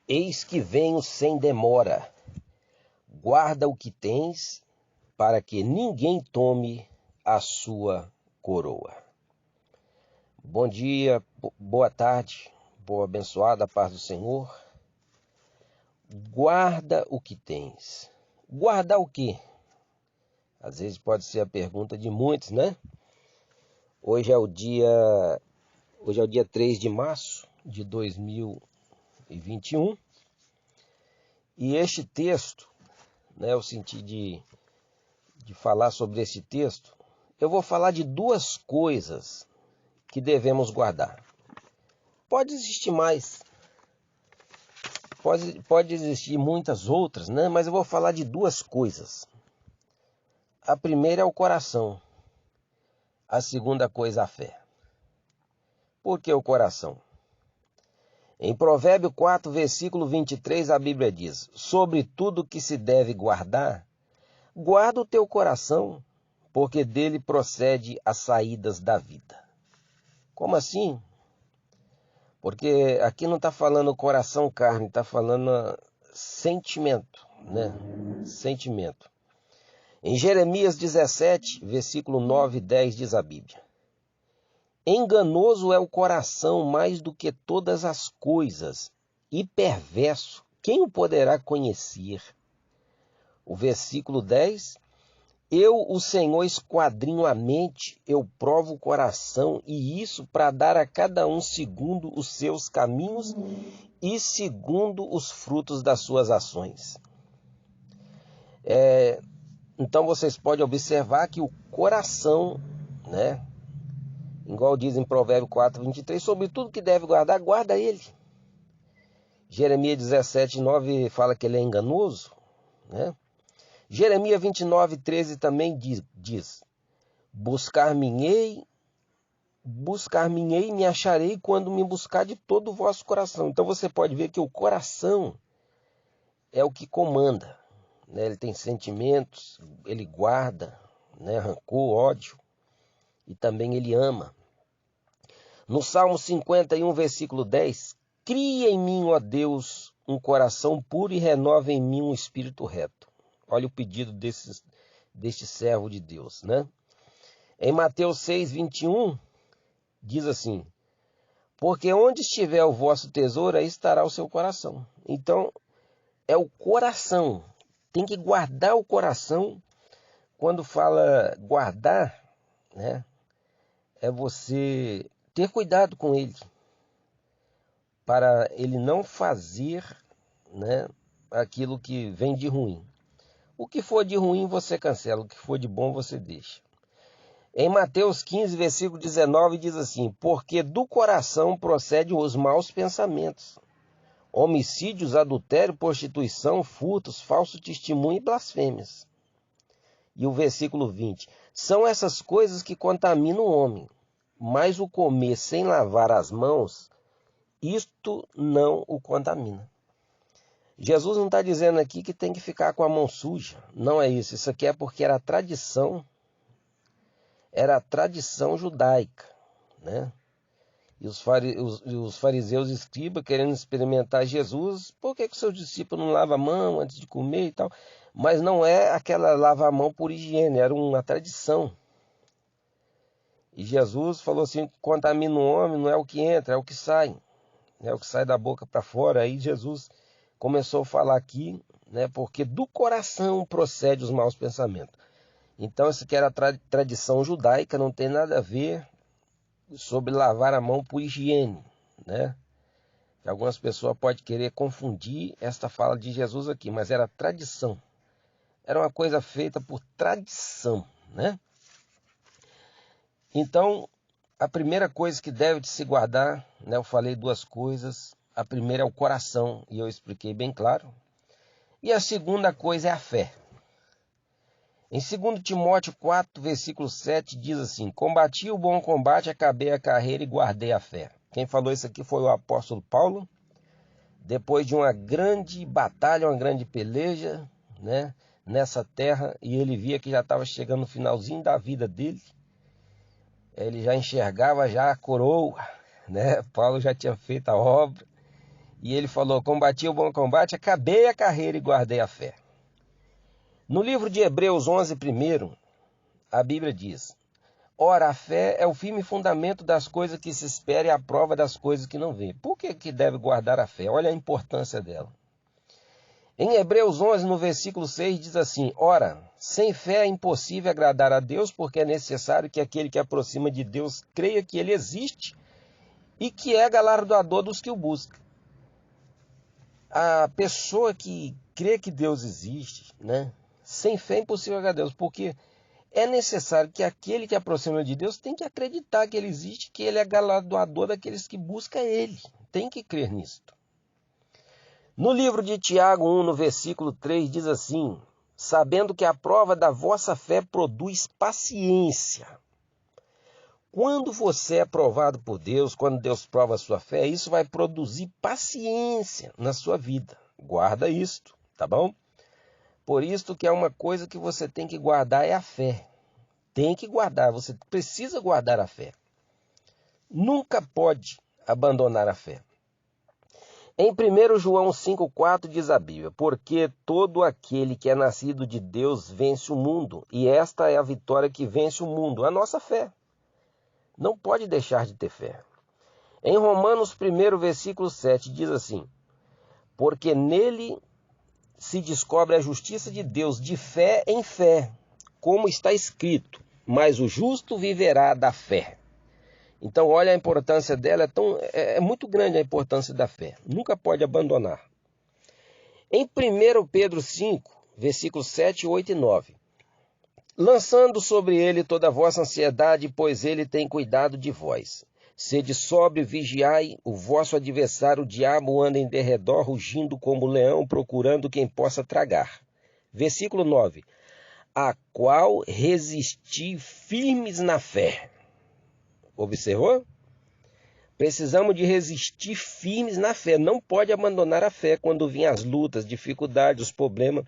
Eis que venho sem demora. Guarda o que tens, para que ninguém tome a sua coroa. Bom dia, boa tarde, boa abençoada paz do Senhor. Guarda o que tens. Guardar o quê? Às vezes pode ser a pergunta de muitos, né? Hoje é o dia 3 de março de 2021. E este texto, né, eu senti de falar sobre esse texto, eu vou falar de duas coisas que devemos guardar. Pode existir mais, pode existir muitas outras, né? Mas eu vou falar de duas coisas. A primeira é o coração, a segunda coisa a fé. Por que o coração? Em Provérbio 4, versículo 23, a Bíblia diz: sobre tudo que se deve guardar, guarda o teu coração, porque dele procede as saídas da vida. Como assim? Porque aqui não está falando coração, carne, está falando sentimento, né? Sentimento. Em Jeremias 17, versículo 9 e 10 diz a Bíblia: enganoso é o coração mais do que todas as coisas, e perverso, quem o poderá conhecer? O versículo 10: eu, o Senhor, esquadrinho a mente, eu provo o coração, e isso para dar a cada um segundo os seus caminhos e segundo os frutos das suas ações. Então vocês podem observar que o coração, né? Igual diz em Provérbio 4, 23, sobre tudo que deve guardar, guarda ele. Jeremias 17, 9 fala que ele é enganoso, né? Jeremias 29, 13 também diz: buscar-me-ei e me acharei quando me buscar de todo o vosso coração. Então você pode ver que o coração é o que comanda, né? Ele tem sentimentos, ele guarda, né? Rancor, ódio, e também ele ama. No Salmo 51, versículo 10, cria em mim, ó Deus, um coração puro e renova em mim um espírito reto. Olha o pedido deste servo de Deus, né? Em Mateus 6, 21, diz assim: porque onde estiver o vosso tesouro, aí estará o seu coração. Então, é o coração. Tem que guardar o coração. Quando fala guardar, né? É você ter cuidado com ele, para ele não fazer, né, aquilo que vem de ruim. O que for de ruim você cancela, o que for de bom você deixa. Em Mateus 15, versículo 19, diz assim: porque do coração procedem os maus pensamentos, homicídios, adultério, prostituição, furtos, falso testemunho e blasfêmias. E o versículo 20, são essas coisas que contaminam o homem, mas o comer sem lavar as mãos, isto não o contamina. Jesus não está dizendo aqui que tem que ficar com a mão suja. Não é isso. Isso aqui é porque era a tradição judaica, né? E os fariseus e escribas querendo experimentar Jesus, por que os seus discípulos não lavam a mão antes de comer e tal? Mas não é aquela lavar a mão por higiene, era uma tradição. E Jesus falou assim: contamina o homem, não é o que entra, é o que sai. É o que sai da boca para fora. Aí Jesus começou a falar aqui, né, porque do coração procede os maus pensamentos. Então, isso aqui era a tradição judaica, não tem nada a ver sobre lavar a mão por higiene, né? Que algumas pessoas podem querer confundir esta fala de Jesus aqui, mas era tradição. Era uma coisa feita por tradição, né? Então, a primeira coisa que deve de se guardar, né, eu falei duas coisas. A primeira é o coração, e eu expliquei bem claro. E a segunda coisa é a fé. Em 2 Timóteo 4, versículo 7, diz assim: combati o bom combate, acabei a carreira e guardei a fé. Quem falou isso aqui foi o apóstolo Paulo. Depois de uma grande batalha, uma grande peleja, né, nessa terra, e ele via que já estava chegando no finalzinho da vida dele. Ele já enxergava já a coroa, né? Paulo já tinha feito a obra. E ele falou: combati o bom combate, acabei a carreira e guardei a fé. No livro de Hebreus 11, primeiro, a Bíblia diz: ora, a fé é o firme fundamento das coisas que se espera e a prova das coisas que não vê. Por que deve guardar a fé? Olha a importância dela. Em Hebreus 11, no versículo 6, diz assim: ora, sem fé é impossível agradar a Deus, porque é necessário que aquele que aproxima de Deus creia que ele existe e que é galardoador dos que o buscam. A pessoa que crê que Deus existe, né? Sem fé é impossível agradar a Deus, porque é necessário que aquele que aproxima de Deus tem que acreditar que ele existe, que ele é galardoador daqueles que buscam ele. Tem que crer nisto. No livro de Tiago 1, no versículo 3, diz assim: sabendo que a prova da vossa fé produz paciência. Quando você é provado por Deus, quando Deus prova a sua fé, isso vai produzir paciência na sua vida. Guarda isto, tá bom? Por isso que é uma coisa que você tem que guardar é a fé. Tem que guardar, você precisa guardar a fé. Nunca pode abandonar a fé. Em 1 João 5,4 diz a Bíblia: porque todo aquele que é nascido de Deus vence o mundo, e esta é a vitória que vence o mundo, a nossa fé. Não pode deixar de ter fé. Em Romanos 1, versículo 7 diz assim: porque nele se descobre a justiça de Deus de fé em fé, como está escrito, mas o justo viverá da fé. Então, olha a importância dela, é muito grande a importância da fé. Nunca pode abandonar. Em 1 Pedro 5, versículos 7, 8 e 9. lançando sobre ele toda a vossa ansiedade, pois ele tem cuidado de vós. Sede sóbrio, vigiai, o vosso adversário, o diabo, anda em derredor, rugindo como leão, procurando quem possa tragar. Versículo 9. A qual resisti firmes na fé. Observou? Precisamos de resistir firmes na fé. Não pode abandonar a fé quando vêm as lutas, dificuldades, os problemas.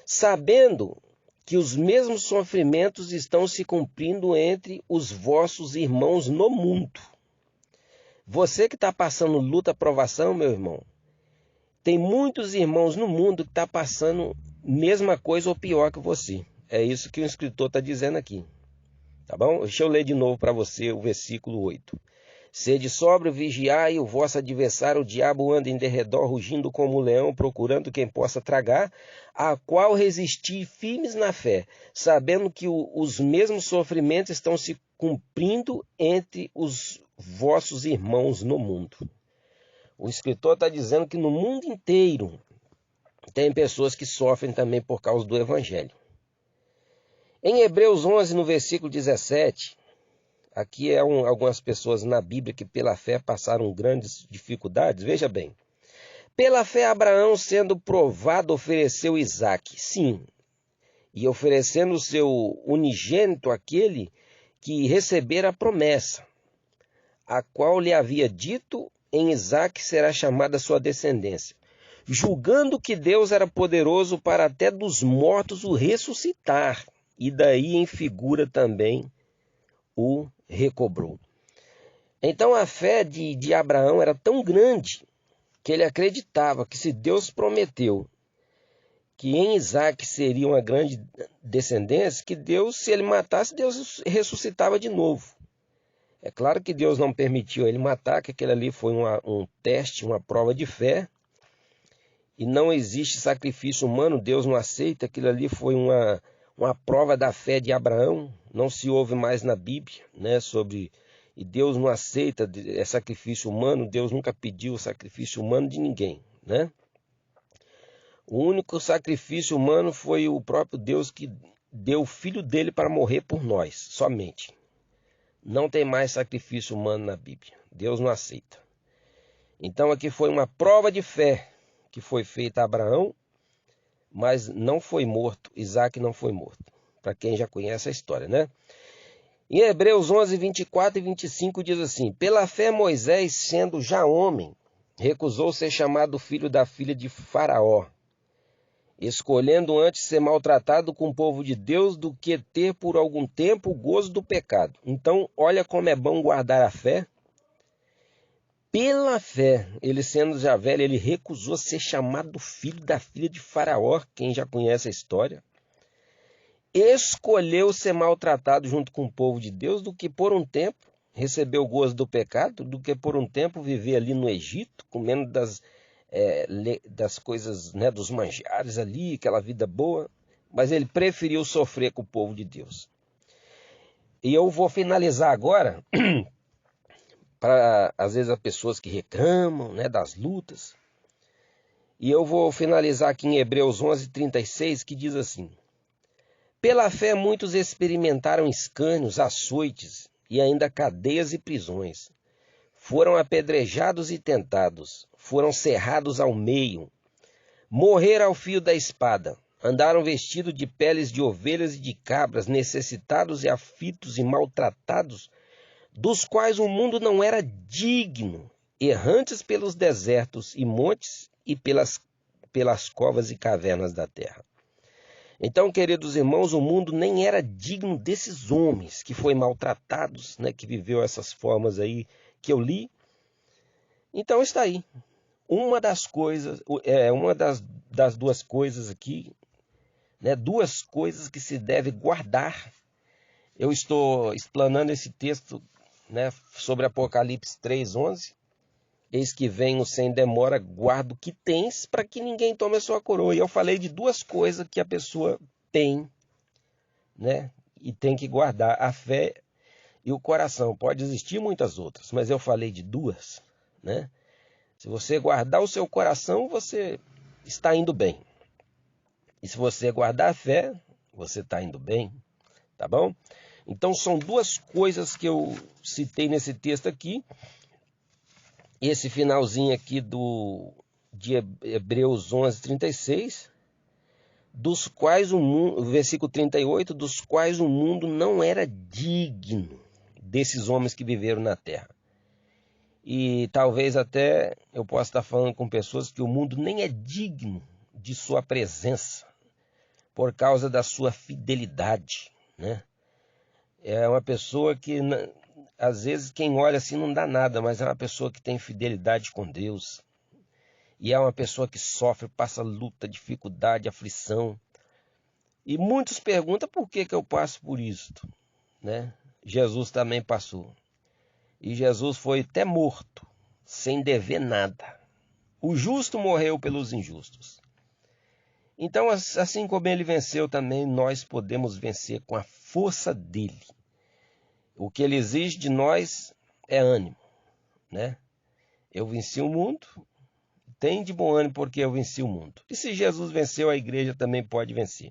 Sabendo que os mesmos sofrimentos estão se cumprindo entre os vossos irmãos no mundo. Você que está passando luta, provação, meu irmão, tem muitos irmãos no mundo que estão passando mesma coisa ou pior que você. É isso que o escritor está dizendo aqui. Tá bom? Deixa eu ler de novo para você o versículo 8. Sede sóbrio, vigiai, o vosso adversário, o diabo, anda em derredor, rugindo como um leão, procurando quem possa tragar, a qual resisti firmes na fé, sabendo que os mesmos sofrimentos estão se cumprindo entre os vossos irmãos no mundo. O escritor está dizendo que no mundo inteiro tem pessoas que sofrem também por causa do evangelho. Em Hebreus 11, no versículo 17... aqui algumas pessoas na Bíblia que pela fé passaram grandes dificuldades. Veja bem. Pela fé Abraão, sendo provado, ofereceu Isaque. Sim. E oferecendo o seu unigênito àquele que recebera a promessa, a qual lhe havia dito, em Isaque será chamada sua descendência. Julgando que Deus era poderoso para até dos mortos o ressuscitar. E daí em figura também o recobrou. Então a fé de Abraão era tão grande que ele acreditava que se Deus prometeu que em Isaque seria uma grande descendência, que Deus, se ele matasse, Deus ressuscitava de novo. É claro que Deus não permitiu ele matar, que aquele ali foi um teste, uma prova de fé, e não existe sacrifício humano, Deus não aceita, aquilo ali foi uma prova da fé de Abraão. Não se ouve mais na Bíblia, né, sobre... E Deus não aceita sacrifício humano, Deus nunca pediu sacrifício humano de ninguém, né? O único sacrifício humano foi o próprio Deus que deu o Filho dele para morrer por nós, somente. Não tem mais sacrifício humano na Bíblia, Deus não aceita. Então aqui foi uma prova de fé que foi feita a Abraão, mas não foi morto, Isaque não foi morto. Para quem já conhece a história, né? Em Hebreus 11, 24 e 25 diz assim: pela fé Moisés, sendo já homem, recusou ser chamado filho da filha de Faraó, escolhendo antes ser maltratado com o povo de Deus do que ter por algum tempo o gozo do pecado. Então, olha como é bom guardar a fé. Pela fé, ele sendo já velho, ele recusou ser chamado filho da filha de Faraó, quem já conhece a história. Escolheu ser maltratado junto com o povo de Deus do que por um tempo receber o gozo do pecado, do que por um tempo viver ali no Egito, comendo das coisas, né, dos manjares ali, aquela vida boa. Mas ele preferiu sofrer com o povo de Deus. E eu vou finalizar agora, para às vezes as pessoas que reclamam, né, das lutas. E eu vou finalizar aqui em Hebreus 11:36, que diz assim: pela fé muitos experimentaram escânios, açoites e ainda cadeias e prisões. Foram apedrejados e tentados, foram cerrados ao meio, morreram ao fio da espada, andaram vestidos de peles de ovelhas e de cabras, necessitados e aflitos e maltratados, dos quais o mundo não era digno, errantes pelos desertos e montes e pelas covas e cavernas da terra. Então, queridos irmãos, o mundo nem era digno desses homens que foram maltratados, né, que viveu essas formas aí que eu li. Então está aí. Uma das coisas, das duas coisas aqui, né, duas coisas que se deve guardar. Eu estou explanando esse texto, né, sobre Apocalipse 3:11. Eis que venho sem demora, guarda o que tens, para que ninguém tome a sua coroa. E eu falei de duas coisas que a pessoa tem, né, e tem que guardar: a fé e o coração. Pode existir muitas outras, mas eu falei de duas, né? Se você guardar o seu coração, você está indo bem. E se você guardar a fé, você está indo bem, tá bom? Então são duas coisas que eu citei nesse texto aqui. Esse finalzinho aqui de Hebreus 11:36, dos quais o mundo, versículo 38, dos quais o mundo não era digno desses homens que viveram na terra. E talvez até eu possa estar falando com pessoas que o mundo nem é digno de sua presença, por causa da sua fidelidade, né? É uma pessoa que, às vezes, quem olha assim não dá nada, mas é uma pessoa que tem fidelidade com Deus. E é uma pessoa que sofre, passa luta, dificuldade, aflição. E muitos perguntam por que eu passo por isto, né? Jesus também passou. E Jesus foi até morto, sem dever nada. O justo morreu pelos injustos. Então, assim como ele venceu também, nós podemos vencer com a força dele. O que ele exige de nós é ânimo, né? Eu venci o mundo, tem de bom ânimo porque eu venci o mundo. E se Jesus venceu, a igreja também pode vencer.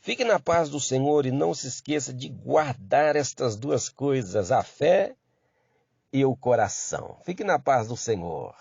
Fique na paz do Senhor e não se esqueça de guardar estas duas coisas, a fé e o coração. Fique na paz do Senhor.